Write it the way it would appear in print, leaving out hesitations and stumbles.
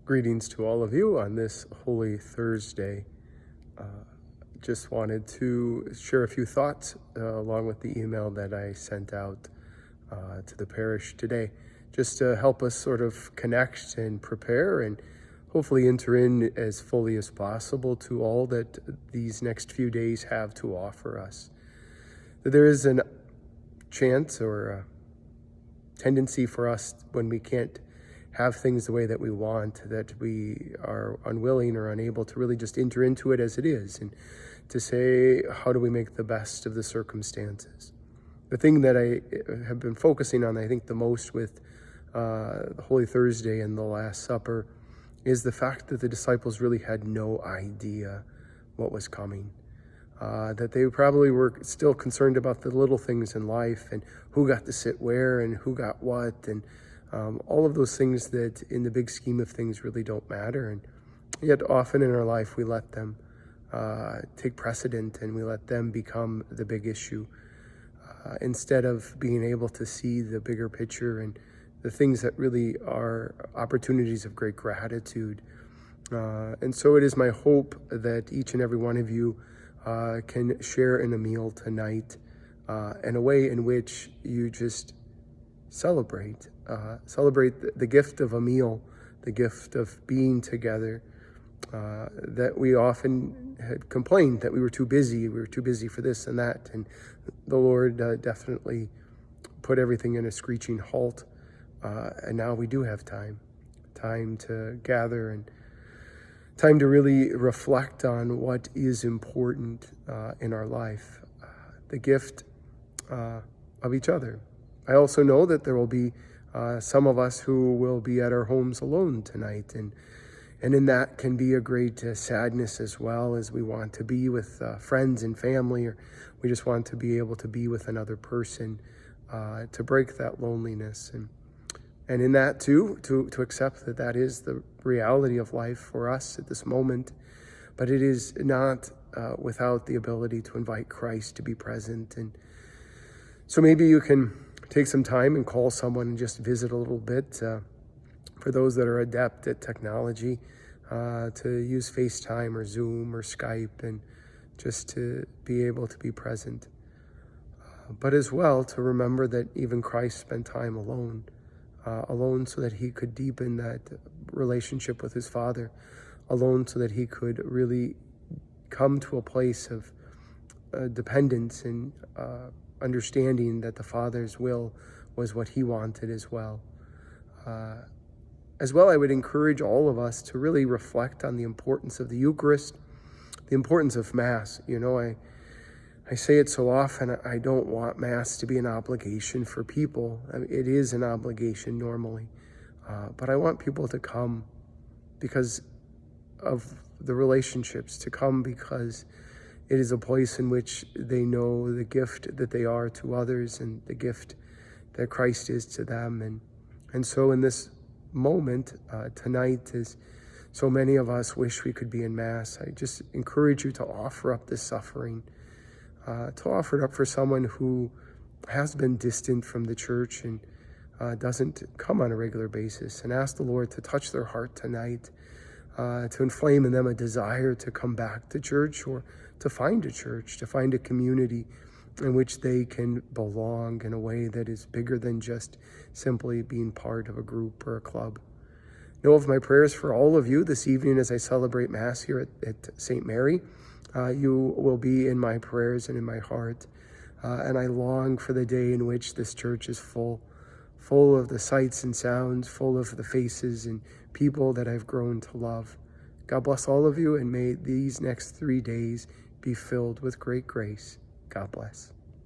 Greetings to all of you on this Holy Thursday. Just wanted to share a few thoughts along with the email that I sent out to the parish today, just to help us sort of connect and prepare and hopefully enter in as fully as possible to all that these next few days have to offer us. There is a chance or a tendency for us when we can't have things the way that we want, that we are unwilling or unable to really just enter into it as it is and to say, how do we make the best of the circumstances? The thing that I have been focusing on, I think, the most with Holy Thursday and the Last Supper is the fact that the disciples really had no idea what was coming. That they probably were still concerned about the little things in life and who got to sit where and who got what, and all of those things that in the big scheme of things really don't matter. And yet often in our life we let them take precedent and we let them become the big issue instead of being able to see the bigger picture and the things that really are opportunities of great gratitude. And so it is my hope that each and every one of you can share in a meal tonight in a way in which you just celebrate the gift of a meal, the gift of being together, that we often had complained that we were too busy for this and that, and the Lord definitely put everything in a screeching halt, and now we do have time to gather and time to really reflect on what is important in our life, the gift of each other. I also know that there will be some of us who will be at our homes alone tonight, and in that can be a great sadness as well, as we want to be with friends and family, or we just want to be able to be with another person to break that loneliness, and in that too, to accept that that is the reality of life for us at this moment, but it is not without the ability to invite Christ to be present. And so maybe you can take some time and call someone and just visit a little bit. For those that are adept at technology, to use FaceTime or Zoom or Skype, and just to be able to be present. But as well to remember that even Christ spent time alone so that he could deepen that relationship with his Father, alone so that he could really come to a place of dependence and understanding that the Father's will was what he wanted as well. As well, I would encourage all of us to really reflect on the importance of the Eucharist, the importance of Mass. You know, I say it so often, I don't want Mass to be an obligation for people. I mean, it is an obligation normally, but I want people to come because of the relationships, to come because it is a place in which they know the gift that they are to others and the gift that Christ is to them. And so in this moment tonight, as so many of us wish we could be in Mass, I just encourage you to offer up this suffering, to offer it up for someone who has been distant from the church and doesn't come on a regular basis, and ask the Lord to touch their heart tonight, to inflame in them a desire to come back to church, or to find a church, to find a community in which they can belong in a way that is bigger than just simply being part of a group or a club. Know of my prayers for all of you this evening as I celebrate Mass here at St. Mary. You will be in my prayers and in my heart, and I long for the day in which this church is full of the sights and sounds, full of the faces and people that I've grown to love. God bless all of you, and may these next 3 days be filled with great grace. God bless.